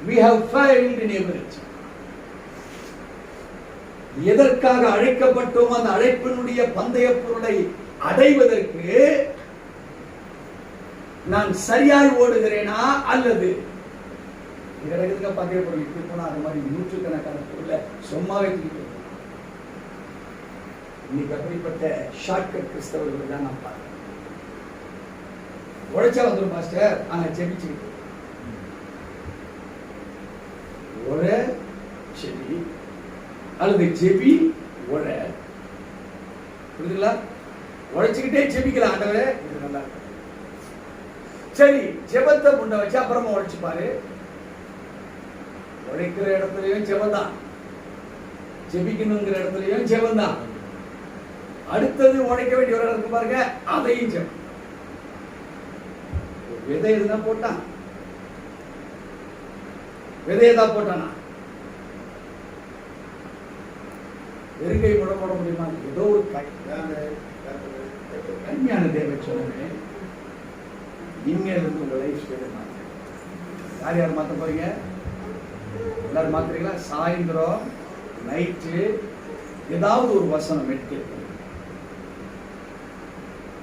we have failed in everything. எதற்காக அழைக்கப்பட்டோம் அந்த அழைப்பினுடைய பந்தய பொருளை அடைவதற்கு நான் சரியாய் ஓடுகிறேனா அல்லது இடத்துக்கு பந்தய பொருள் இப்படி போனா அது மாதிரி நூற்றுக்கணக்கான பொருளை சும்மாவே தூக்கிட்டு இன்னைக்கு அப்படிப்பட்ட ஷார்ட்கட் கிறிஸ்தவர்கள் தான் நான் பார்க்கிறேன். உழைச்சா வந்துடும் மாஸ்டர், ஆனா ஜெபிச்சுக்கிட்டு ஒர செவி அல்லது ஜெபி ஒர, புரியுதுங்களா? உழைச்சுக்கிட்டே ஜெபிக்கலாம் ஆண்டவரே, இது நல்லா இருக்கு. சரி, ஜெபத்தை முன்ன வச்சு அப்புறமா உழைச்சுப்பாரு. உழைக்கிற இடத்துலயும் ஜெபந்தான், ஜெபிக்கணுங்கிற இடத்துலயும் ஜெபந்தான். அடுத்தது உழைக்க வேண்டிய ஒரு இடத்துக்கு பாருங்க, அதையும் ஜெபம். விதை எதுனா போட்டான், விதையதான் போட்டானா? வெறுங்கை போட முடியுமா? ஏதோ ஒரு கம்மியான தேவை சொன்னேன். இனிமேல் இருந்து உங்க லைஃப் ஸ்டைலை மாற்ற. யார் யார் மாற்ற போறீங்க? எல்லாரும் மாத்துறீங்களா? சாயந்தரம் நைட்டு ஏதாவது ஒரு வசனம் மெடிடேட் பண்ணுங்க.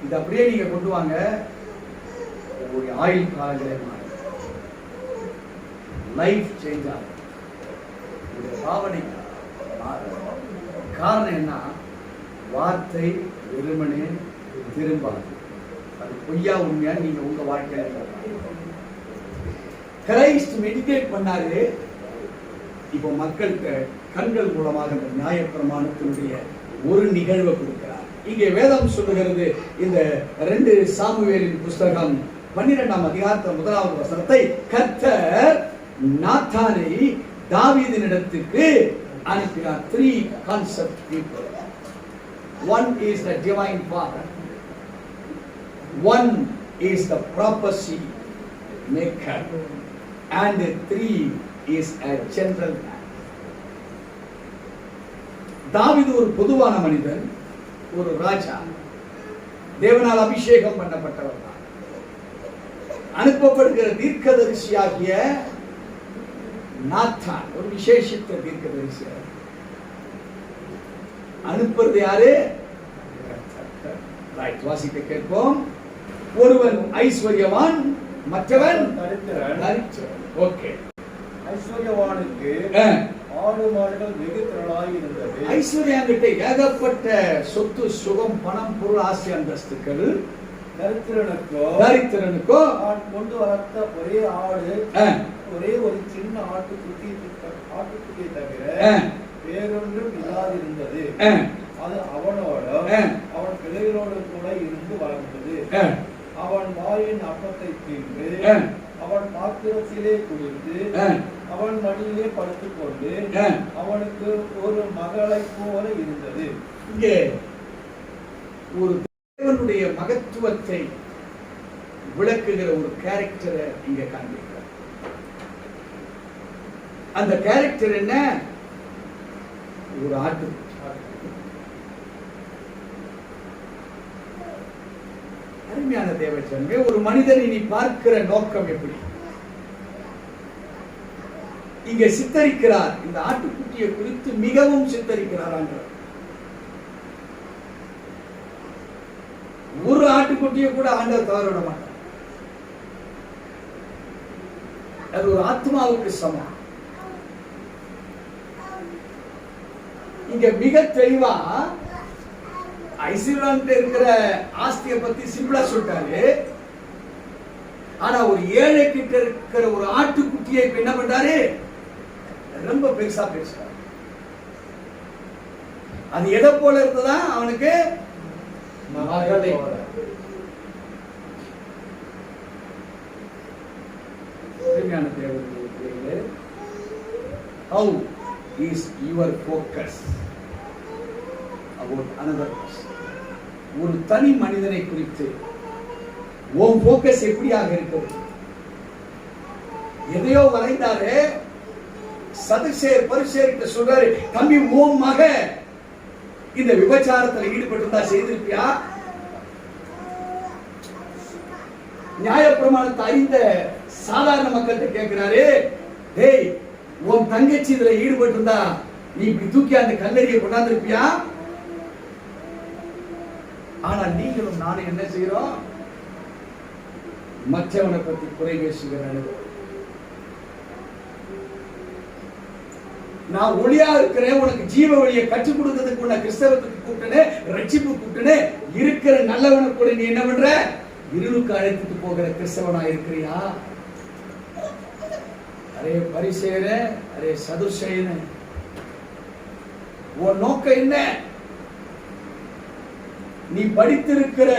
இது அப்படியே நீங்க கொண்டு வாங்க, ஒரு ஆயுள் காலங்களே மாறும், லைஃப் சேஞ்ச் ஆகும், பாவனை மாறும். காரணம் என்ன? வார்த்தை வெறுமனே திரும்பாது, அது பொய்யா உண்மையா நீங்க உங்க வாழ்க்கையில கிரைஸ்ட் மெடிடேட் பண்ணாரு. இப்போ மக்களுக்கு கண்கள் மூலமாக இந்த நியாயப்பிரமாணத்தினுடைய ஒரு நிகழ்வை கொடுக்கிறார். இங்கே வேதம் சொல்லுகிறது, இந்த 2 சாமுவேலின் புஸ்தகம் 12ஆம் அதிகாரத்தின் 1வது வசனத்தை, கர்த்தர் நாத்தானை தாவீதினிடத்துக்கு அனுப்பினார். 3 concept people. One is the divine father, one is the prophecy maker, and 3 is a general man. தாவீது ஒரு பொதுவான மனிதன், ஒரு ராஜா, தேவனால் அபிஷேகம் பண்ணப்பட்டவர் தான். அனுப்பப்படுகிற தீர்க்கதரிசியாகிய நாத்தான் ஒரு விசேஷித்த தீர்க்கதரிசியாக. அனுப்புறது யாரு? ரைட், வாசிக்க கேட்போம். ஒருவன் ஐஸ்வர்யவான், மற்றவன் தரித்திரன். ஓகே, ஐஸ்வர்யவானுக்கு ஆடு மாடுகள் வெகு திரளாய் இருந்தது. ஐஸ்வர்யாங்கிட்ட ஏகப்பட்ட சொத்து, சுகம், பணம், பொருள், ஆசை, அந்தஸ்துக்கள். தரித்திரனுக்கோ கொண்டு வளர்த்த ஒரே ஆடு, ஒரே ஒரு சின்ன ஆட்டுக்குட்டியை தவிர வேறொன்றும் இல்லாதிருந்தது. அது அவனோட அவன் பிள்ளைகளோடு கூட இருந்து வளர்ந்தது. அவன் வாயின் அப்பத்தை தின்று அவன் பாத்திரத்திலே குளிர்ந்து அவன் மடியிலே படுத்துக் கொண்டு அவனுக்கு ஒரு மகளை போல இருந்தது. இங்கே ஒரு தேவனுடைய மகத்துவத்தை விளக்குகிற ஒரு கேரக்டரை இங்க காண்பிக்கிறார். அந்த கேரக்டர் என்ன? ஒரு ஆட்டு. அருமையான தேவஜனமே, ஒரு மனிதனை நீ பார்க்கிற நோக்கம் எப்படி? இங்க சித்தரிக்கிறார். இந்த ஆட்டுக்குட்டியை குறித்து மிகவும் சித்தரிக்கிறார். ஒரு ஆட்டுக்குட்டியை கூட ஆண்டவர் தவற விட மாட்டார். அது ஒரு ஆத்மாவுக்கு சமம். இங்க மிக தெளிவா ஐஸ்வர்யன்ட்ட இருக்கிற ஆஸ்தியை பத்தி சிம்பிளா சொல்லிட்டாரு. ஆனா ஒரு ஏழை கிட்ட இருக்கிற ஒரு ஆட்டுக்குட்டியை என்ன பண்றாரு? ரொம்ப பெருசா பேசுறாரு. அது எதை போல இருந்ததா? அவனுக்கு மகளை போல. How is your focus about another person? ஒரு தனி மனிதனை குறித்து உன் போக்கஸ் எப்படியாக இருக்கிறது? எதையோ வரைந்தாரு. சதுசேர் பரிசேர்கிட்ட சொல்றாரு, தம்பி உன் மக இந்த விபச்சாரத்தில் ஈடுபட்டிருந்தா செய்திருப்பியா? நியாயப்பிரமாணத்தை அறிந்த சாதாரண மக்கள்கிட்ட கேட்கிறாரு, டேய், உன் தங்கச்சி இதுல ஈடுபட்டு இருந்தா நீ இப்படி தூக்கி அந்த கல்லறியை கொண்டாந்து இருப்பியா? ஆனா நீங்களும் நானும் என்ன செய்யறோம்? மற்றவனை பத்தி குறை பேசுகிற அனுபவம். நான் ஒளியா இருக்கிறேன், உனக்கு ஜீவ வழியை கற்றுக் கொடுக்கிறதுக்கு உன்னை கிறிஸ்தவத்துக்கு கூப்பிட்டனே, ரட்சிப்பு கூப்பிட்டனே, இருக்கிற நல்லவனை கூட நீ என்ன பண்ற? இருளுக்கு அழைத்துட்டு போகிற கிறிஸ்தவனா இருக்கிறியா? அரே பரிசேர, அரே சதுசேன, உன் நோக்கம் என்ன? நீ படித்திருக்கிற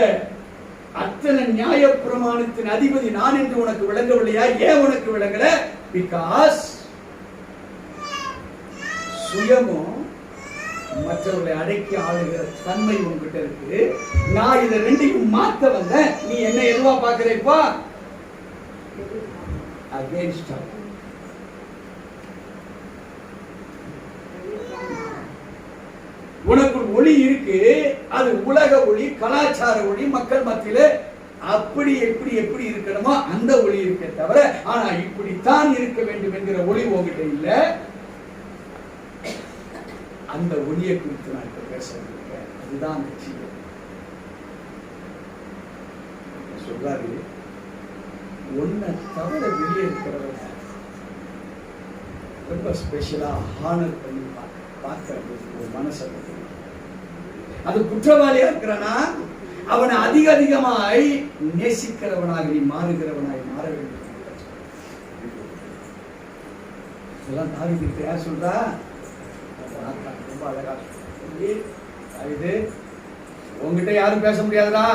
அத்தனை நியாய பிரமாணத்தின் அதிபதி நான் என்று உனக்கு விளங்கவில்லையா? ஏன் உனக்கு விளங்கல? பிகாஸ் சுயமும் மற்றவர்களை அடக்கி ஆளுகிற தன்மை உங்ககிட்ட இருக்கு. நான் இதை ரெண்டையும் மாத்த வந்த, நீ என்ன எதுவா பாக்குறேப்பா? அகேன்ஸ்ட். உனக்கு ஒளி இருக்கு, அது உலக ஒளி, கலாச்சார ஒளி, மக்கள் மத்தியில அப்படி எப்படி எப்படி இருக்கணுமோ அந்த ஒளி இருக்க தவிர, ஆனா இப்படித்தான் இருக்க வேண்டும் என்கிற ஒளி உங்ககிட்ட இல்ல. அந்த ஒளியை குறித்து நான் இப்ப பேச இருக்கேன். அதுதான் நிச்சயம். சொல்றாரு, ஒன்ன தவிர வெளியே இருக்கிறவங்க ரொம்ப ஸ்பெஷலா ஹானர் பண்ணி பார்க்கறது ஒரு மனசை. அது குற்றவாளியா இருக்கிறானா அவனை அதிக அதிகமாய் நேசிக்கிறவனாக நீ மாறுகிறவனாய் மாற வேண்டும். இதெல்லாம் தாவீது யார் சொல்றா? ரொம்ப அழகா இது உங்ககிட்ட யாரும் பேச முடியாதுடா.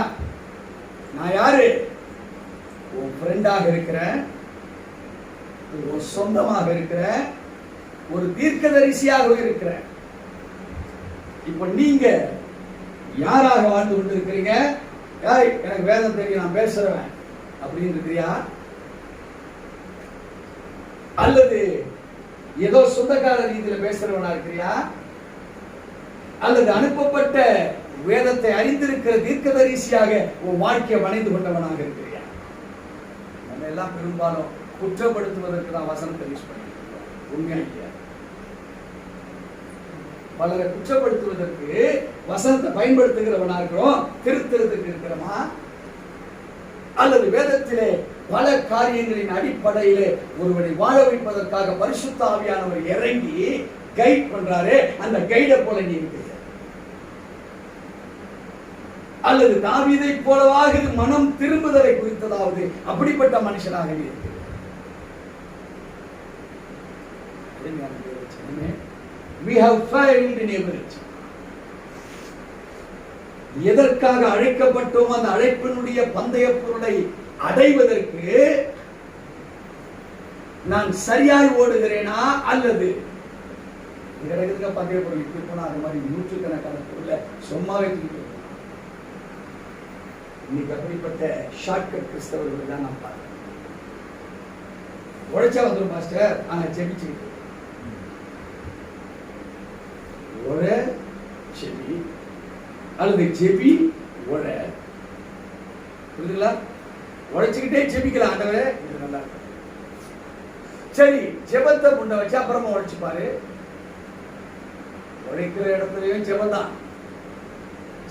நான் யாரு? உன் ஃப்ரெண்டாக இருக்கிறேன், ஒரு சொந்தமாக இருக்கிறேன், ஒரு தீர்க்கதரிசியாக இருக்கிறேன். இப்ப நீங்க யாராக வாழ்ந்து கொண்டு இருக்கிறீங்க? எனக்கு வேதம் தெரியும், நான் பேசுறேன் அப்படின்னு இருக்கிறியா? அல்லது ஏதோ சொந்தக்கார ரீதியில பேசுறவனா இருக்கிறியா? அல்லது அனுப்பப்பட்ட வேதத்தை அறிந்திருக்கிற தீர்க்கதரிசியாக உன் வாழ்க்கையை வணைந்து கொண்டவனாக இருக்கிறியா? நம்ம எல்லாம் பெரும்பாலும் குற்றப்படுத்துவதற்கு தான் வசனத்தை யூஸ் பண்ணிருக்கோம். உண்மையா? பலரை குற்றப்படுத்துவதற்கு வசனத்தை பயன்படுத்துகிறவனா இருக்கிறோம், திருத்துறதுக்கு இருக்கிறோமா? அல்லது வேதத்திலே பல காரியங்களின் அடிப்படையிலே ஒருவனை வாழ வைப்பதற்காக பரிசுத்த ஆவியானவர் இறங்கி கைட் பண்றாரு, அந்த கைடை போல நீ இருக்கிற? அல்லது தாவீதை போலவாக மனம் திரும்புதலை குறித்ததாவது அப்படிப்பட்ட மனுஷனாக நீ இருக்கிற? We have failed in everything. எதற்காக அழைக்கப்பட்டோம் அந்த அழைப்பினுடைய பந்தய பொருளை அடைவதற்கு நான் சரியாய் ஓடுகிறேனா? அல்லது பந்தய பொருள் இப்படி போனா அது மாதிரி நூற்றுக்கணக்கான பொருளை சும்மாவே இன்னைக்கு அப்படிப்பட்ட ஷார்ட்கட் கிறிஸ்தவர்கள் தான் நான் பார்க்கிறேன். உழைச்சா வந்துடும் மாஸ்டர், ஆனா ஜெபிச்சுக்கிட்டு ஒரு செவி அல்லது ஜெபி ஒழ, புரியுதுங்களா? உழைச்சுக்கிட்டே ஜெபிக்கலாம். ஆண்டவரே இது நல்லா இருக்கு, சரி ஜெபத்தை முன்ன வச்சு அப்புறமா உழைச்சு பாரு. உழைக்கிற இடத்துலயும் ஜெபந்தான்,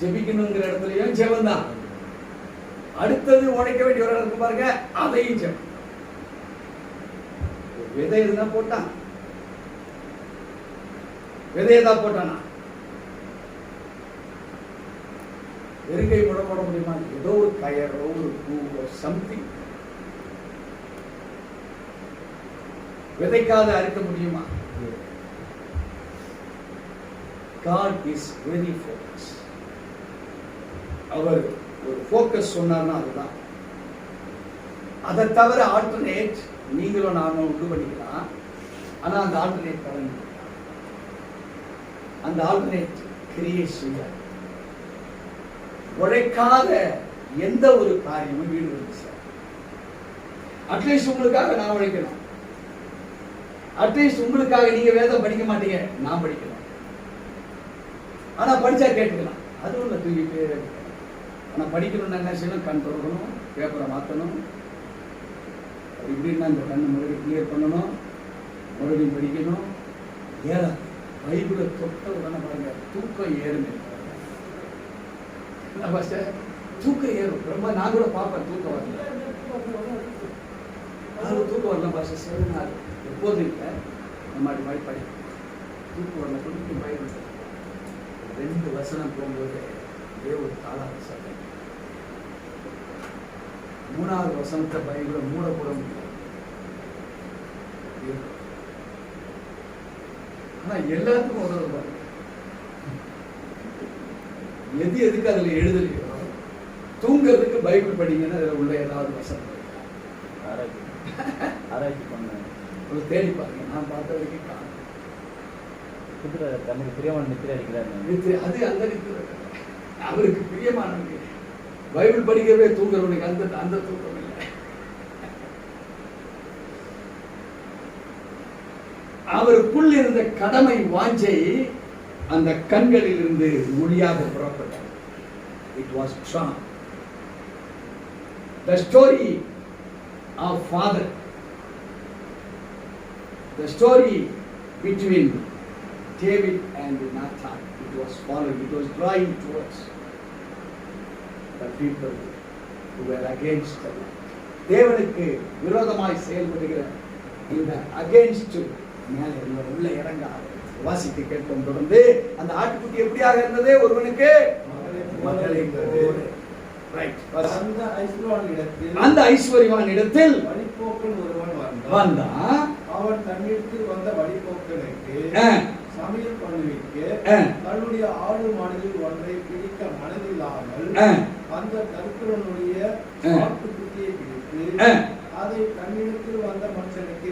ஜெபிக்கணுங்கிற இடத்துலயும் ஜெபந்தான். அடுத்தது உழைக்க வேண்டிய ஒரு இடம் பாருங்க, அதையும் ஜெபம். விதை இருந்தா போட்டான், விதையதான் போட்டானா? வெறுங்கை போட முடியுமா? ஏதோ ஒரு கயரோ ஒரு பூவோ சம்திங் விதைக்காத அறுக்க முடியுமா? God is very focused. அவர் ஒரு ஃபோக்கஸ் சொன்னார்னா அதுதான். அதை தவிர ஆல்டர்னேட் நீங்களும் நானும் உண்டு பண்ணிக்கலாம். ஆனா அந்த ஆல்டர்னேட் பண்ண அந்த ஆல்டர்னேட் கிரியேட் செய்ய உழைக்காத எந்த ஒரு காரியமும் வீடு வந்து சார். அட்லீஸ்ட் உங்களுக்காக நான் உழைக்கணும், அட்லீஸ்ட் உங்களுக்காக நீங்க வேதம் படிக்க மாட்டீங்க, நான் படிக்கணும். ஆனா படிச்சா கேட்டுக்கலாம், அது ஒண்ணு தூக்கிட்டே. ஆனா படிக்கணும்னு என்ன செய்யணும்? கண் தொடரணும், பேப்பரை மாற்றணும், இப்படின்னா இந்த கண்ணு முன்னாடி கிளியர் பண்ணணும், மறுபடியும் படிக்கணும். ஏறாது. பைபிளை தொட்ட உடனே பாருங்க தூக்கம் ஏறுமே. தூக்கம் ஏறும். ரொம்ப நான் கூட பார்ப்பேன் தூக்கம் வரல. தூக்கம் வரல பாஷா சரி நாள் எப்போதும் இல்லை. நம்ம அப்படி மாதிரி படி தூக்கம் வரல கொடுத்து பைபிள் 2 வசனம் போகும்போது ஒரு தாளாக சட்டை 3வது வசனத்தை பைபிளை மூடக்கூட முடியாது. ஆனா எல்லாத்துக்கும் உதவு பாருங்க. எதுக்கு அதுல எழுதலையோ தூங்குறதுக்கு பைபிள் படிங்கன்னா அதுல உள்ள ஏதாவது வசனம் ஆராய்ச்சி பண்ண தேடி பாருங்க. நான் பார்த்த வரைக்கும் தனக்கு பிரியமான நித்திரை அடிக்கிறாரு. அது அந்த நித்திரை அவருக்கு பிரியமானவனுக்கு பைபிள் படிக்கவே தூங்குறவனுக்கு அந்த தூக்கம் இல்லை. அவருக்குள் இருந்த கடமை வாஞ்சை அந்த கண்களில் இருந்து மொழியாக புறப்பட்டது. It was strong. The story of father, the story between David and Nathan, it was following, it was drawing towards the people who were against the Lord. தேவனுக்கு விரோதமாய் செயல்படுகிற இந்த against மேலே உள்ள இறங்காத வாசித்து கேட்போம். தொடர்ந்து அந்த ஆட்டுக்குட்டி எப்படியாக இருந்தது? ஒருவனுக்கு அந்த ஐஸ்வர்யவான் இடத்தில் வழிபோக்கன் ஒருவன் வந்தான். அவன் தன்னிடத்தில் வந்த வழிபோக்கனுக்கு சமையல் பண்ணுவிக்க தன்னுடைய ஆடு மாடுகளில் ஒன்றை பிடிக்க மனதில்லாமல் அந்த தருக்கிறவனுடைய ஆட்டுக்குட்டியை பிடித்து அதை தன்னிடத்தில் வந்த மனுஷனுக்கு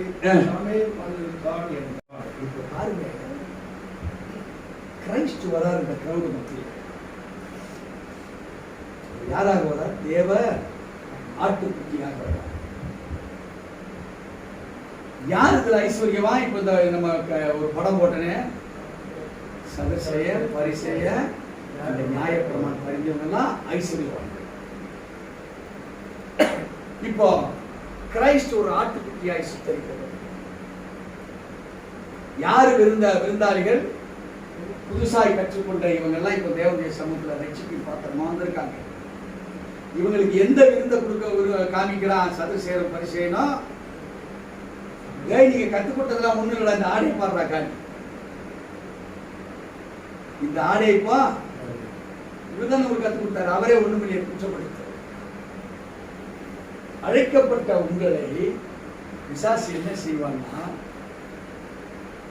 சமையல் பண்ணிவிட்டான் என்றார். இப்ப பாருங்க, கிரைஸ்ட் வரார் இந்த கிரௌடு மத்தியில். யாராக வரார்? தேவ ஆட்டுக்குட்டியாக வரார். யார் இதுல ஐஸ்வர்யமா? இப்ப இந்த நம்ம ஒரு படம் போட்டனே, சதுசேயர், பரிசேயர், அந்த நியாயப்பிரமாணம் தெரிஞ்சவங்க எல்லாம் ஐஸ்வர்யவான். இப்போ கிரைஸ்ட் ஒரு ஆட்டுக்குட்டியாய் சுத்தரிக்கிறது. யாரு விருந்தாளிகள்? புதுசாய் கற்றுக்கொண்ட இவங்க எல்லாம் இப்ப தேவனுடைய சமூகத்துல ரட்சிப்பு பாத்திரமா வந்திருக்காங்க. இவங்களுக்கு எந்த விருந்த கொடுக்க காமிக்கிறான்? சதுசேயர், பரிசேயனும் நீங்க கத்துக்கொண்டதெல்லாம் ஒண்ணு இல்லை, இந்த ஆடை பாடுறா காணி, இந்த ஆடைப்பா இவர்தான் உங்களுக்கு கத்து கொடுத்தாரு. அவரே ஒண்ணும் இல்லையே குற்றப்படுத்த. அழைக்கப்பட்ட உங்களை பிசாசு என்ன செய்வான்னா,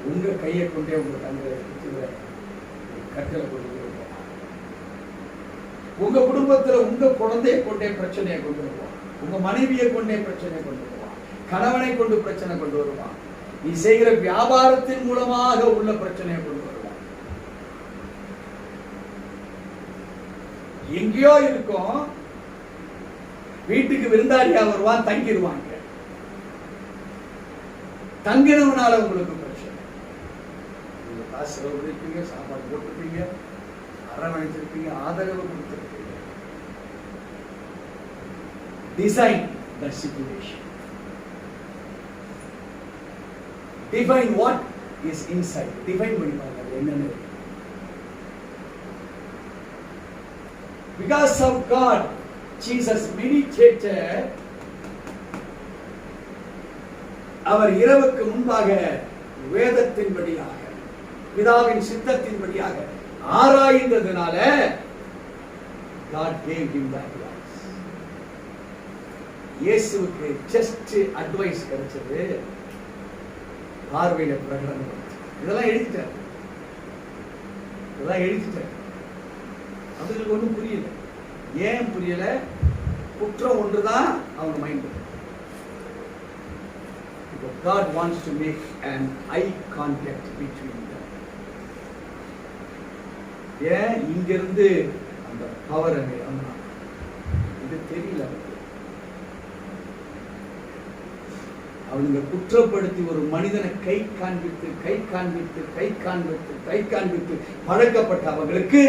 உங்க கையை கொண்டே உங்க தங்களை கட்டளை கொண்டு வருவான். உங்க குடும்பத்துல உங்க குழந்தையை கொண்டே பிரச்சனையை கொண்டு வருவான். உங்க மனைவியை கொண்டே பிரச்சனையை கொண்டு வருவான். கணவனை கொண்டு பிரச்சனை கொண்டு வருவான். நீ செய்கிற வியாபாரத்தின் மூலமாக உள்ள பிரச்சனையை கொண்டு வருவான். எங்கேயோ இருக்கும், வீட்டுக்கு விருந்தாளியா வருவான், தங்கிடுவாங்க. தங்கினவனால உங்களுக்கு பிரச்சனை. நீங்க காசு செலவு பண்ணிருப்பீங்க, சாப்பாடு போட்டிருப்பீங்க, அரவணைச்சிருப்பீங்க, ஆதரவு கொடுத்திருப்பீங்க. Design the situation. Define what is inside. Define பண்ணி பாருங்க என்னன்னு. Because of God, Jesus meditated. அவர் இரவுக்கு முன்பாக வேதத்தின்படியாக பிதாவின் சித்தத்தின்படியாக ஆராய்ந்ததனால God gave him that advice. இயேசுவுக்கு ஜஸ்ட் அட்வைஸ் கிடைச்சது, பார்வையில பிரகடனம். இதெல்லாம் எழுதிட்டார், அவங்களுக்கு ஒன்றும் புரியல. ஏன் புரியல? குற்றம் ஒன்றுதான் அவங்க mind. God wants to make an eye contact between them. ஏன் இங்கிருந்து அந்த பவர் அங்கே இது தெரியல. அவங்க குற்றப்படுத்தி ஒரு மனிதனை கை காண்பித்து பழக்கப்பட்ட அவங்களுக்கு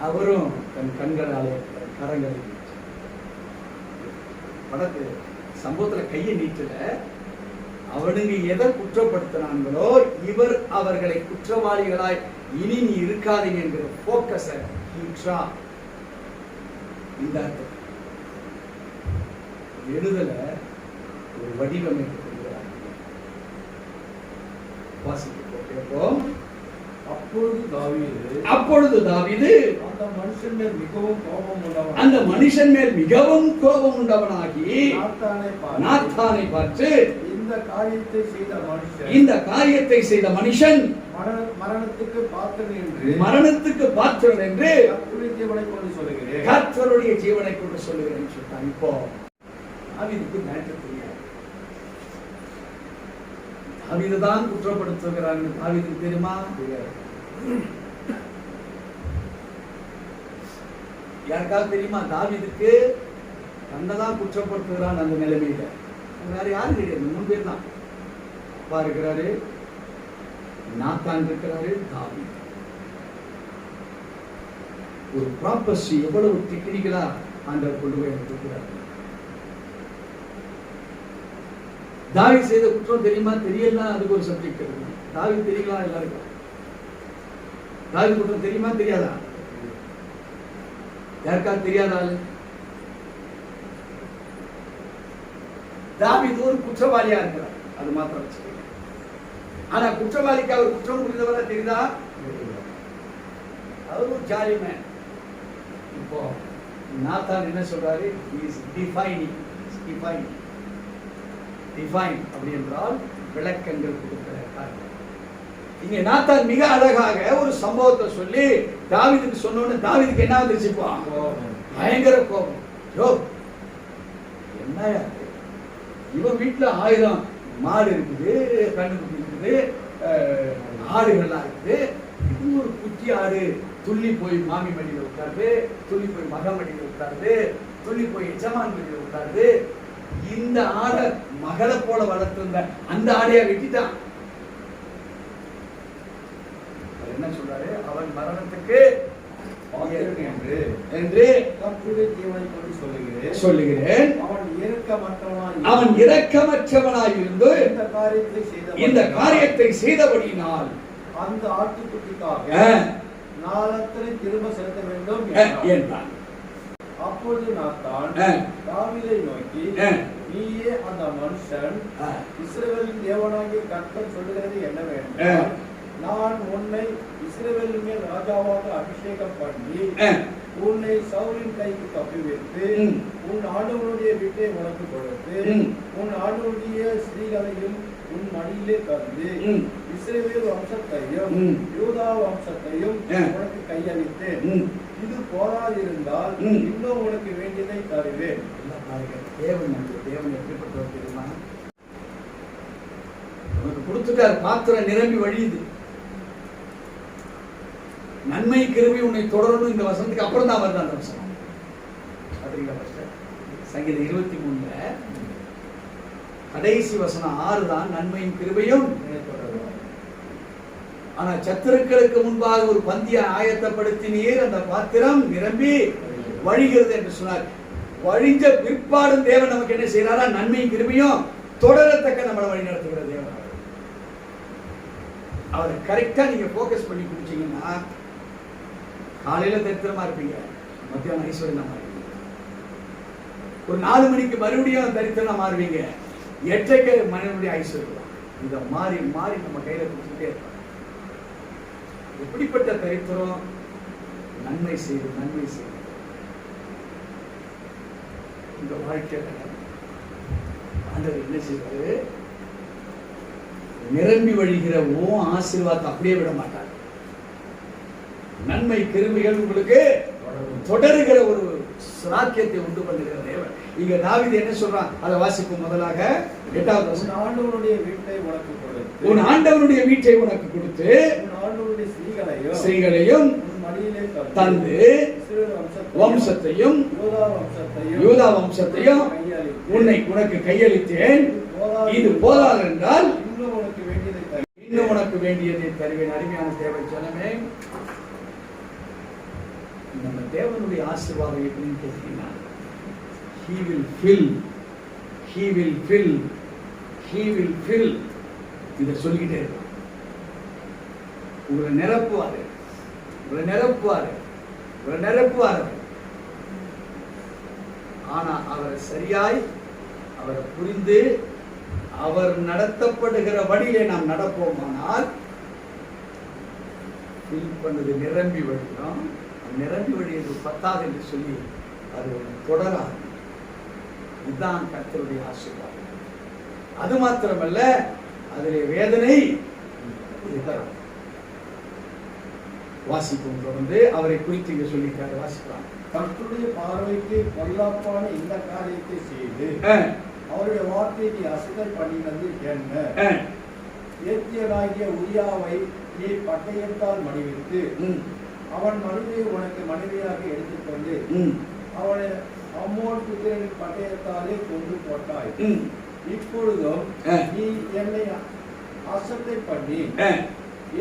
அவரும் தன் கண்களாலே கரங்களை படத்து சம்பவத்துல கையை நீட்டல, அவனுங்க எதை குற்றப்படுத்தினாங்களோ இவர் அவர்களை குற்றவாளிகளாய் இனி நீ இருக்காதீங்க என்கிற போக்கஸ இந்த எழுதல ஒரு வடிவமைப்பு கொள்கிறார். வாசிப்போம். அப்பொழுது தாவீது அந்த மனுஷன் மேல் மிகவும் கோபம் உண்டவனாகி நாத்தானை பார்த்து இந்த காரியத்தை செய்த மனுஷன் மரணத்துக்கு பாத்திரன் என்று கர்த்தருடைய ஜீவனை கொண்டு சொல்லுகிறேன் சொல்லிட்டான். இப்போ தாவீதுக்கு மேட்டர் தெரியாது. தாவீதுதான் குற்றப்படுத்துகிறாங்க. தாவீதுக்கு தெரியுமா? தெரியாது. யாருக்காவது தெரியுமா? தாவீதுக்கு தன்னைதான் குற்றப்படுத்துகிறான் அந்த நிலைமையில. வேற யாரும் கிடையாது. 3 பேர் தான். அப்பா இருக்கிறாரு, நாத்தான் இருக்கிறாரு, தாவீது. ஒரு ப்ராப்பர்சி எவ்வளவு டெக்னிக்கலா ஆண்டவர் கொண்டு போய் இருக்கிறார். தாவீது செய்த குற்றம் தெரியுமா? தெரியல. அதுக்கு ஒரு சப்ஜெக்ட் இருக்கு. தாவீது தெரியலாம் எல்லாருக்கும். தாவீது குற்றம் தெரியுமா தெரியாதா? யாருக்காவது தெரியாத ஆளு? தாவீது ஒரு குற்றவாளியா இருக்கிறார். அது மாத்திரம் வச்சுக்கோங்க. ஆனா குற்றவாளிக்கு அவர் குற்றம் புரிந்தவரா தெரியுதா? அவர் ஒரு ஜாலி மேன். இப்போ நாத்தான் என்ன சொல்றாரு? டிஃபைன் அப்படி என்றால் விளக்கங்கள் கொடுக்கிறார். இங்க நாத்தான் மிக அழகாக ஒரு சம்பவத்தை சொல்லி தாவீதுக்கு சொன்னோன்னு தாவீதுக்கு என்ன வந்துருச்சுப்பா? பயங்கர கோபம். யோ என்ன இவன் வீட்டுல 1000 மாடு இருக்குது, கண்ணுக்குட்டி இருக்குது, ஆடுகள்லாம் இருக்குது. இது ஒரு குட்டி ஆடு துள்ளி போய் மாமி மடியில உட்காருது, துள்ளி போய் மக மடியில உட்காருது, துள்ளி போய் எஜமான் மடியில உட்காருது. இந்த ஆடை மகளை போல வளர்த்திருந்த அந்த ஆடையா வெட்டிட்டான். என்ன சொல்றாரு? அவன் மரணத்துக்கு என்று சொல்லுகிறேன். அவன் இரக்கமற்றவனாய் இருந்து இந்த காரியத்தை செய்தபடியினால் அந்த ஆட்டுக்குட்டிக்காக நாளத்தனை திரும்ப செலுத்த வேண்டும் என்றான். அப்பொழுது நாத்தான் தாவீதை நோக்கி, நீயே அந்த மனுஷன், இஸ்ரவேலின் தேவனாகிய கர்த்தர் சொல்லுகிறது என்னவென்றால், நான் உன்னை இஸ்ரவேலின் மேல் ராஜாவாக அபிஷேகம் பண்ணி உன்னை சவுலின் கைக்கு தப்புவித்து உன் ஆண்டவனுடைய வீட்டை உனக்கு கொடுத்து உன் ஆண்டவனுடைய ஸ்திரீகளையும் உன் மடியிலே தந்து இஸ்ரவேல் வம்சத்தையும் யூதா வம்சத்தையும் உனக்கு கையளித்தேன். இது போராதிருந்தால் இன்னும் உனக்கு வேண்டியதை தருவேன். தேவன் எப்படிப்பட்டவர் தெரியுமா? உனக்கு கொடுத்துட்டார். பாத்திரம் நிரம்பி வழியுது. நன்மை கிருபை உன்னை தொடரணும். இந்த வசனத்துக்கு அப்புறம் தான் வருது அந்த வசனம். சங்கீதம் 23 கடைசி வசனம் 6 தான் நன்மையும் கிருபையும். ஆனா சத்துருக்களுக்கு முன்பாக ஒரு பந்தியை ஆயத்தப்படுத்தினீர், அந்த பாத்திரம் நிரம்பி வழிகிறது என்று சொன்னார். வழிஞ்ச பிற்பாடும் தேவன் நமக்கு என்ன செய்யறாரா? நன்மையும் கிருபையும் தொடரத்தக்க நம்மளை வழி நடத்துகிற தேவன். அவரை கரெக்டா நீங்க போக்கஸ் பண்ணி குடிச்சீங்கன்னா காலையில தரித்திரமா இருப்பீங்க, மத்தியானம் ஐஸ்வர்யம் மாறுவீங்க. ஒரு 4 மணிக்கு மறுபடியும் தரித்திரம் மாறுவீங்க, 8க்கு மறுபடியும் ஐஸ்வர்யம். இதை மாறி மாறி நம்ம கையில கொடுத்துட்டே இருப்பாங்க. எப்படிப்பட்ட தரித்திரம்? நன்மை செய்து இந்த வாழ்க்கையில ஆண்டவர் என்ன செய்வாரு? நிரம்பி வழிகிற ஆசீர்வாதத்தை அப்படியே விட மாட்டார். நன்மை கிருபைகள் உங்களுக்கு தொடருகிற ஒரு சாக்கியத்தை உண்டு பண்ணுகிற தேவன். இங்க தாவீது என்ன சொல்றான்? அதை வாசிப்போம். முதலாக 8வது வசனம். உன் ஆண்டவனுடைய வீட்டை உனக்கு கொடுத்து உன் ஆண்டவனுடைய வீட்டை உனக்கு கொடுத்து உன் ஆண்டவனுடைய ஸ்திரீகளையும் மடியிலே தந்து வம்சத்தையும் யூதா வம்சத்தையும் உனக்கு கையளித்தேன். இது போதாது என்றால் இன்னும் உனக்கு வேண்டியதை தருவேன். அருமையான தேவை ஜனமே, நம்ம தேவனுடைய ஆசீர்வாதம் எப்படின்னு கேட்டீங்கன்னா, he will fill he will fill. இதை சொல்லிக்கிட்டே இருப்பான். உங்களை நிரப்புவாரு, உங்களை நிரப்புவாரு, உங்களை நிரப்புவாரு. ஆனா அவரை சரியாய், அவரை புரிந்து, அவர் நடத்தப்படுகிற வழியிலே நாம் நடப்போமானால் ஃபில் பண்ணது நிரம்பி வழியும். நிரம்பி வழியது பத்தாது என்று சொல்லி அது தொடராது. இதுதான் கர்த்தருடைய ஆசீர்வாதம். அது மாத்திரமல்ல, அதிலே வேதனை தரும். வாசிப்போம் தொடர்ந்து. அவரை குறித்து இங்க சொல்லியிருக்காரு, வாசிக்கலாம். கர்த்தருடைய பார்வைக்கு பொல்லாப்பான இந்த காரியத்தை செய்து அவருடைய வார்த்தையை அசட்டை பண்ணினது என்ன? ஏத்தியனாகிய உரியாவை நீ பட்டயத்தால் மடிவித்து அவன் மனைவியை உனக்கு மனைவியாக எடுத்துக்கொண்டு அவனை அம்மோன் புத்திரனின் பட்டயத்தாலே கொண்டு போட்டாய். இப்பொழுதும் நீ என்னை அசட்டை பண்ணி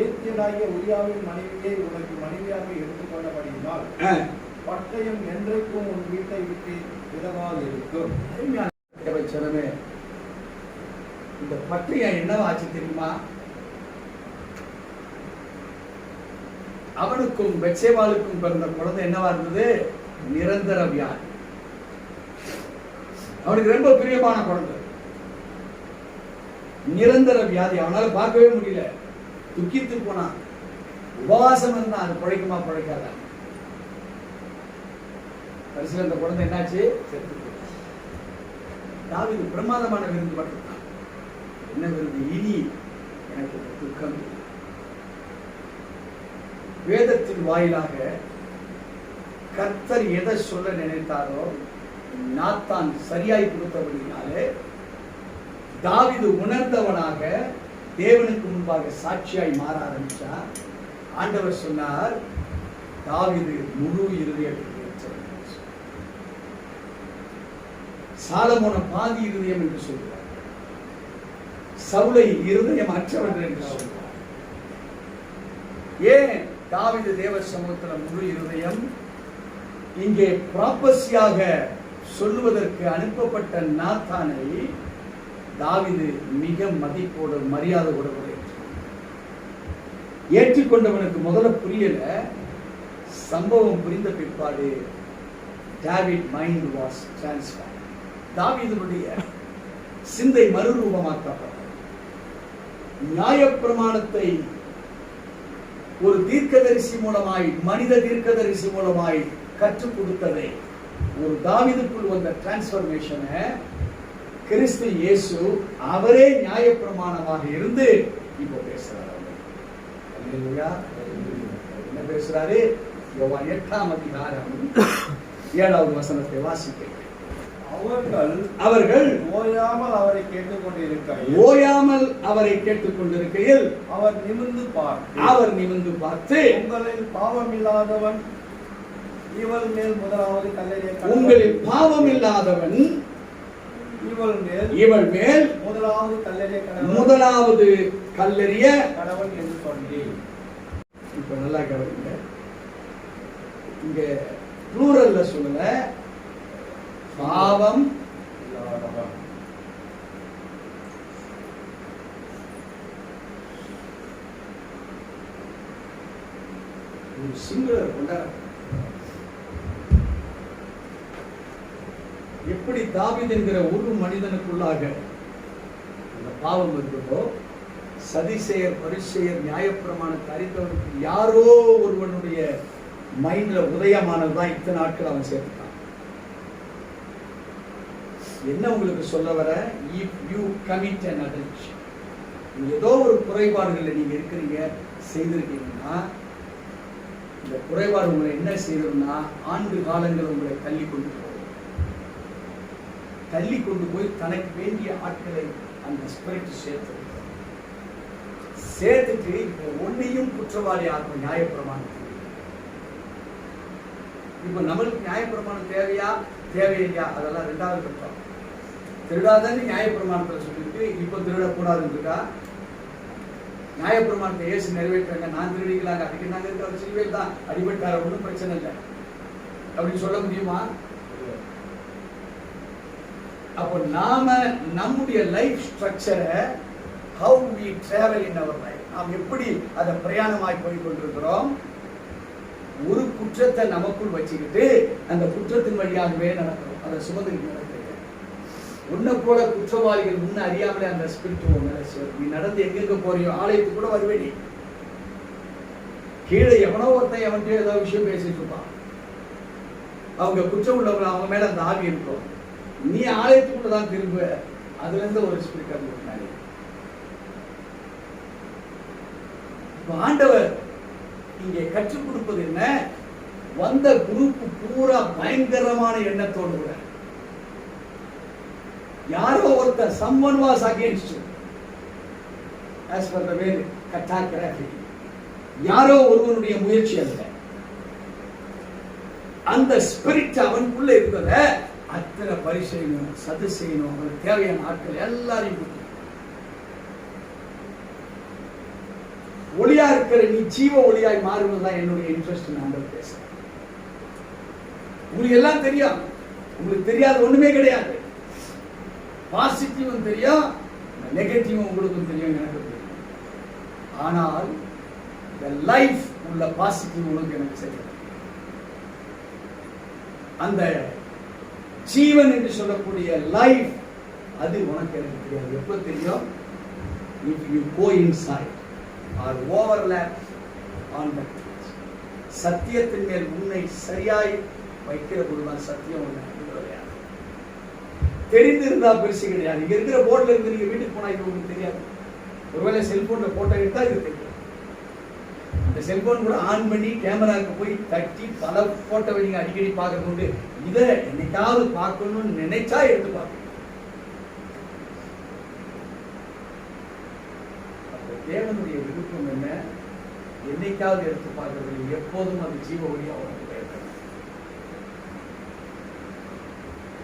ஏத்தியனாகிய உரியாவின் மனைவியை உனக்கு மனைவியாக எடுத்துக்கொள்ளபடியினால் பட்டயம் என்றைக்கும் உன் வீட்டை விட்டு விலகாது இருக்கும். இந்த பட்டயம் என்னவாச்சு தெரியுமா? அவனுக்கும் பெத்சேபாளுக்கும் பிறந்த குழந்தை என்னவா இருந்தது? நிரந்தர வியாதி. அவனுக்கு ரொம்ப பிரியமான குழந்தை, நிரந்தர வியாதி. அவனால பார்க்கவே முடியல, துக்கித்து போனான். உபவாசம் இருந்தா அது பிழைக்குமா பிழைக்காத. கடைசியில் அந்த குழந்தை என்னாச்சு? செத்து போச்சு. தாவீது பிரமாதமான விருந்து பட்டிருக்கான். என்ன விருந்து? இனி எனக்கு துக்கம். வேதத்தின் வாயிலாக கர்த்தர் எதை சொல்ல நினைத்தாரோ நாத்தான் சரியாய் கொடுத்தபடினாலே தாவீது உணர்ந்தவனாக தேவனுக்கு முன்பாக சாட்சியாய் மாற ஆரம்பித்தார். ஆண்டவர் சொன்னார், தாவீது முழு இருதயத்தை சாலமோன பாதி இருதயம் என்று சொல்கிறார், சவுலை இருதயம் அற்றவன் என்று சொல்கிறார். ஏன் தாவீது தேவ சமூகத்தில் முழு இருதயம்? இங்கே ப்ராப்பசியாக சொல்லுவதற்கு அனுப்பப்பட்ட நாத்தானை தாவீது மிக மதிப்போடு மரியாதை கூட ஏற்றுக்கொண்டவனுக்கு முதல்ல புரியல. சம்பவம் புரிந்த பிற்பாடு டேவிட் மைண்ட் வாஸ் டிரான்ஸ்ஃபார்ம். தாவீதுடைய சிந்தை மறுரூபமாக்கப்பட்டது. நியாயப்பிரமாணத்தை ஒரு தீர்க்கதரிசி மூலமாய், மனித தீர்க்கதரிசி மூலமாய் கற்றுக் கொடுத்ததை, ஒரு தாவீதுக்குள் வந்த டிரான்ஸ்பர்மேஷனை கிறிஸ்து இயேசு அவரே நியாயப்பிரமாணமாக இருந்து இப்போ பேசுறாரு. என்ன பேசுறாரு? யோவான் 8ஆம் அதிகாரம் 7வது வசனத்தை வாசிக்க. அவர்கள் ஓயாமல் அவரை கேட்டுக்கொண்டிருக்கையில் அவர் நிமிர்ந்து பார்த்து உங்களில் பாவமில்லாதவன் இவள் மேல் முதலாவது கல்லெறிய கடவுள் என்று சொல்லி. இப்ப நல்லா கவனிங்க. இங்க ப்ளூரல்ல சொல்லல, பாவம் இல்லாதவன். ஒரு சிங்குலர் கொண்டாட. எப்படி தாவீது என்கிற ஒரு மனிதனுக்குள்ளாக அந்த பாவம் இருக்கிறதோ, சதிசெயர், பரிசெயர், நியாயப்பிரமாணத்தை அறிந்தவனுக்கு யாரோ ஒருவனுடைய மைண்ட்ல உதயமானதுதான் இத்தனை நாட்கள் அவன் சேர்த்துட்டான். என்ன உங்களுக்கு சொல்ல வர? If you commit an adultery, ஏதோ ஒரு குறைபாடுகள் நீங்க இருக்கிறீங்க, செய்திருக்கீங்கன்னா, இந்த குறைபாடு உங்களை என்ன செய்யறதுன்னா ஆண்டு காலங்கள் உங்களை தள்ளி கொண்டு போய் தனக்கு வேண்டிய ஆட்களை அந்த ஸ்பிரிட் சேர்த்துட்டு இப்போ ஒன்னையும் குற்றவாளி ஆகும் நியாயப்பிரமாணம். இப்ப நம்மளுக்கு நியாயப்பிரமாணம் தேவையில்லையா? அதெல்லாம் 2வது கட்டம். திருடாதன்னு நியாயப்பிரமாணத்தில் சொல்லிட்டு இப்ப திருடக்கூடாதுன்னு இருக்கா? நியாயப்பிரமாணத்தை இயேசு நிறைவேற்றாங்க, நான் திருடிக்கலாங்க, அதுக்கு நாங்க இருக்க அவர் சிலுவையில் தான் அடிபட்டார், ஒன்றும் பிரச்சனை இல்லை அப்படின்னு சொல்ல முடியுமா? அப்போ நாம நம்முடைய லைஃப் ஸ்ட்ரக்சரை how we travel in our life, நாம் எப்படி அதை பிரயாணமாய் போய் கொண்டிருக்கிறோம். ஒரு குற்றத்தை நமக்குள் வச்சுக்கிட்டு அந்த குற்றத்தின் வழியாகவே நடக்கிறோம். அதை சுமந்துக்கிட்டு நடக்கிறீங்க. உன்னை போல குற்றவாளிகள் முன்ன அறியாமலே அந்த ஸ்பிரிட் மேல நீ நடந்து எங்கெங்க போறியோ ஆலயத்துக்கு கூட வருவேடி. கீழே எவனோ ஒருத்தன் எவன்கிட்ட ஏதோ விஷயம் பேசிட்டு இருப்பான். அவங்க குற்றம் உள்ளவங்க, அவங்க மேல அந்த ஆவி இருக்கும். நீ ஆலயத்துக்குள்ள தான் திரும்ப, அதுல இருந்து ஒரு ஸ்பிரிட் அது முன்னாடி. ஆண்டவர் இங்கே கற்றுக் கொடுப்பது என்ன? வந்த குரூப் பூரா பயங்கரமான எண்ணத்தோடு கூட, யாரோ ஒருத்தர் someone was against you as per the way catastrophe, யாரோ ஒருவனுடைய முயற்சி அல்ல, அந்த ஸ்பிரிட் அவனுக்குள்ள இருக்கிற அத்தனை பரிசெய்யணும், சது செய்யணும், அவனுக்கு தேவையான ஆட்கள் எல்லாரையும் ஒளியா இருக்கிற நீ ஜீவ ஒளியாய் மாறுவதுதான் என்னுடைய இன்ட்ரெஸ்ட். நான் பேசுறேன். உங்களுக்கு எல்லாம் தெரியும், உங்களுக்கு தெரியாத ஒண்ணுமே கிடையாது. பாசிட்டிவும் தெரியும், நெகட்டிவும் உங்களுக்கும் தெரியும், எனக்கு தெரியும். ஆனால் இந்த லைஃப் உள்ள பாசிட்டிவ் உங்களுக்கு எனக்கு தெரியும். அந்த ஜீவன் என்று சொல்லக்கூடிய லைஃப் அது உனக்கு எனக்கு தெரியாது. எப்ப தெரியும்? if you go inside or overlap on the truth. சத்தியத்தின் மேல் உன்னை சரியாய் வைக்கிற பொழுதுதான் சத்தியம் ஒன்று தெரிந்திருந்தா பெருசு கிடையாது. இங்க இருக்கிற போர்ட்ல இருந்து நீங்க வீட்டுக்கு போனா இது உங்களுக்கு தெரியாது. ஒருவேளை செல்போன்ல போட்டோ எடுத்தா இது தெரியும். அந்த செல்போன் கூட ஆன் பண்ணி கேமராவுக்கு போய் தட்டி பல போட்டோவை நீங்க அடிக்கடி பார்க்கறது உண்டு. இதை என்னைக்காவது பார்க்கணும்னு நினைச்சா எடுத்து பார்க்கணும். தேவனுடைய விருப்பம் என்ன? என்னைக்காவது எடுத்து பார்க்கறது, எப்போதும் அது ஜீவ ஒளியா உனக்கு தேவை.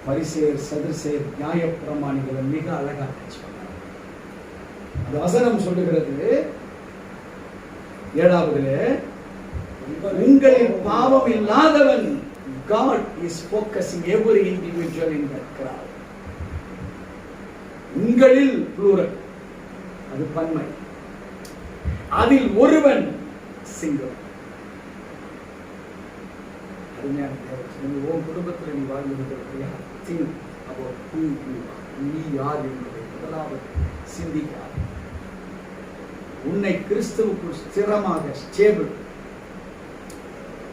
பரிசேயர், சதுசேயர், நியாயப்பிரமாணிகளை மிக அழகா சொன்னார். அந்த வசனம் சொல்லுகிறது 7வது, உங்களில் பாவம் இல்லாதவன். God is focusing every individual in that crowd. உங்களில் plural, அது பன்மை. அதில் ஒருவன் சிங்கம். அருமையான தேவன், உன் குடும்பத்தில் நீ வாழ்ந்திருக்கிற நீ யார் என்பதை முதலாவது சிந்திக்கார். உன்னை கிறிஸ்துவுக்குள் ஸ்திரமாக ஸ்டேபிள்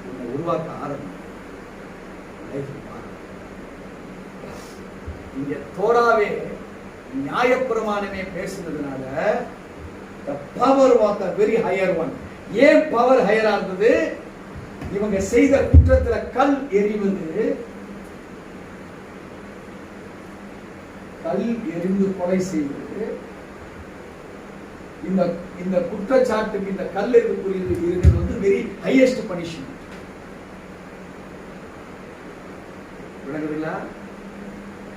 உன்னை உருவாக்க ஆரம்பி. இங்க தோராவே நியாயப்பிரமாணமே பேசுனதுனால the power was the very higher one. ஏன் பவர் ஹையரா இருந்தது? இவங்க செய்த குற்றத்துல கல் எறிவது, கல் எறிந்து கொலை செய்வது, இந்த குற்றச்சாட்டுக்கு இந்த கல் இருக்கிறது வந்து வெரி ஹையஸ்ட் பனிஷ்மெண்ட். விளங்குதுங்களா?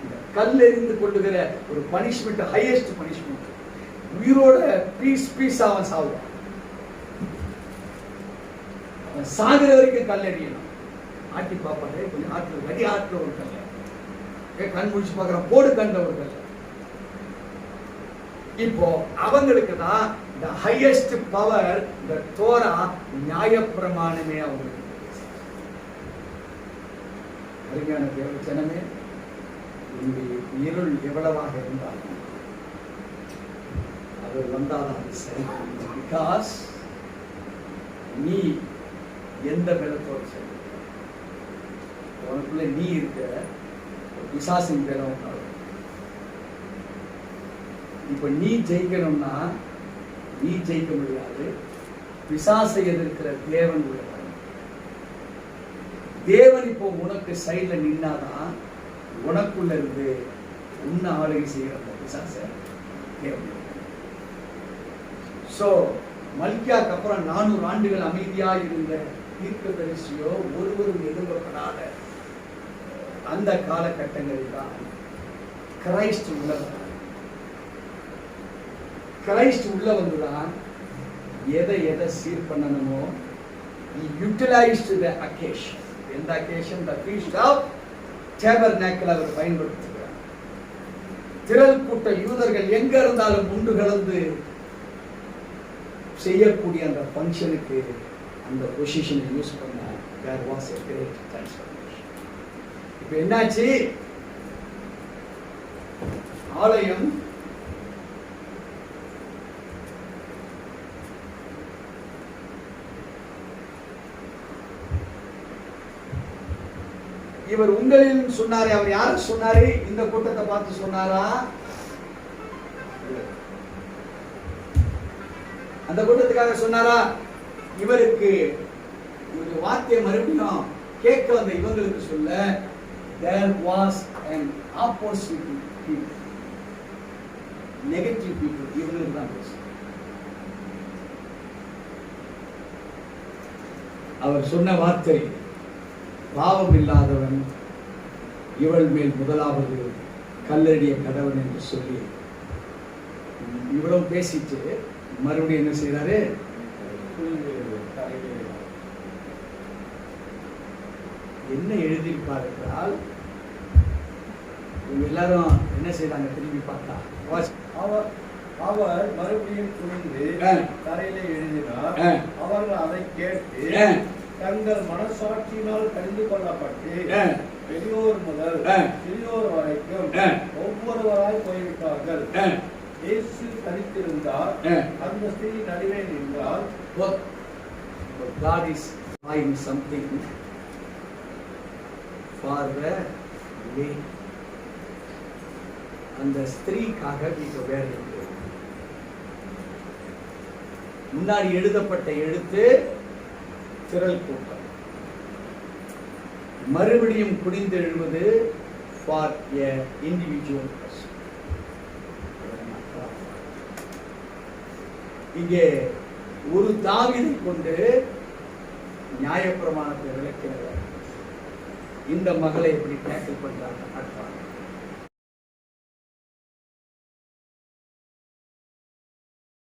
இந்த கல் எறிந்து கொள்ளுகிற ஒரு பனிஷ்மெண்ட் ஹையஸ்ட் பனிஷ்மெண்ட். உயிரோட பீஸ் அவன் சாவுவான். அவன் சாகுற வரைக்கும் கல் எறியணும். ஆட்டி பாப்பாரு, கொஞ்சம் ஆற்றுல வடி ஆற்றுல ஒரு கல்ல கண் முடிச்சு பாக்குறான், போடு கண்ட ஒரு கல்ல. இப்போ அவங்களுக்கு தான் இந்த ஹையஸ்ட் பவர், இந்த தோரா நியாயப்பிரமாணமே அவங்களுக்கு. அருமையான தேவ ஜனமே, இருள் எவ்வளவாக இருந்தாலும் அது வந்தாதான் சரி. பிகாஸ் நீ எந்த பலத்தோடு சரி, உனக்குள்ள நீ இருக்க பிசாசின் பலம். இப்ப நீ ஜெயிக்கணும்னா நீ ஜெயிக்க முடியாது. பிசாசை எதிர்க்கிற தேவன் உள்ளவர். தேவன் இப்போ உனக்கு சைட்ல நின்னாதான் உனக்குள்ள இருந்து உன்னை ஆளுகை செய்கிற பிசாச தேவன். சோ மல்கியாக்கு அப்புறம் 400 ஆண்டுகள் அமைதியா இருந்த தீர்க்கதரிசியோ ஒருவரும் எதிர்க்கப்படாத அந்த காலகட்டங்களில் தான் கிரைஸ்ட் உள்ளவர். கிரைஸ்ட் உள்ள வந்துதான் எதை சீர் பண்ணணுமோ he utilized the occasion. எந்த occasion? the feast of tabernacle அவர் பயன்படுத்துகிறார். திரள் கூட்ட யூதர்கள் எங்க இருந்தாலும் உண்டு கலந்து செய்யக்கூடிய அந்த ஃபங்க்ஷனுக்கு அந்த பொசிஷனை யூஸ் பண்ண there was a great transformation. இப்போ என்னாச்சு? ஆலயம் இவர் உங்களில் சொன்னாரே, அவர் யாரு சொன்னாரு? இந்த கூட்டத்தை பார்த்து சொன்னாரா? அந்த கூட்டத்துக்காக சொன்னாரா? இவருக்கு ஒரு வார்த்தையை மறுபடியும் கேட்க வந்த இவங்களுக்கு சொல்ல, there was an opposite people, negative people. இவங்களுக்கு தான் பேச அவர் சொன்ன வார்த்தை, பாவம் இல்லாதவன் இவள் மேல் முதலாவது கல்லறிய கடவன் என்று சொல்லி இவ்வளவு பேசிட்டு மறுபடியும் என்ன செய்யறாரு? என்ன எழுதியிருப்பார் என்றால், எல்லாரும் என்ன செய்யறாங்க? திரும்பி பார்த்தா அவர் மறுபடியும் குனிந்து தரையிலே எழுதினார். அவர்கள் அதை கேட்டு தங்கள் மனசாட்சியினால் கடிந்து கொள்ளப்பட்டு பெரியோர் முதல் சிறியோர் வரைக்கும் ஒவ்வொருவராய் போய்விட்டார்கள். இயேசு தரித்திருந்தார். அந்த ஸ்திரீ நடுவே நின்றால், God is trying something for the way. அந்த ஸ்திரீக்காக இப்போ வேற முன்னாடி எழுதப்பட்ட எழுத்து திரள் கூட்டம், மறுபடியும் குனிந்து எழுவது ஃபார் எ இண்டிவிஜுவல் பர்சன். இங்கே ஒரு தாவீதை கொண்டு நியாயப்பிரமாணத்தை விளக்கிறார். இந்த மகளை எப்படி டேக்கிள் பண்றாங்க?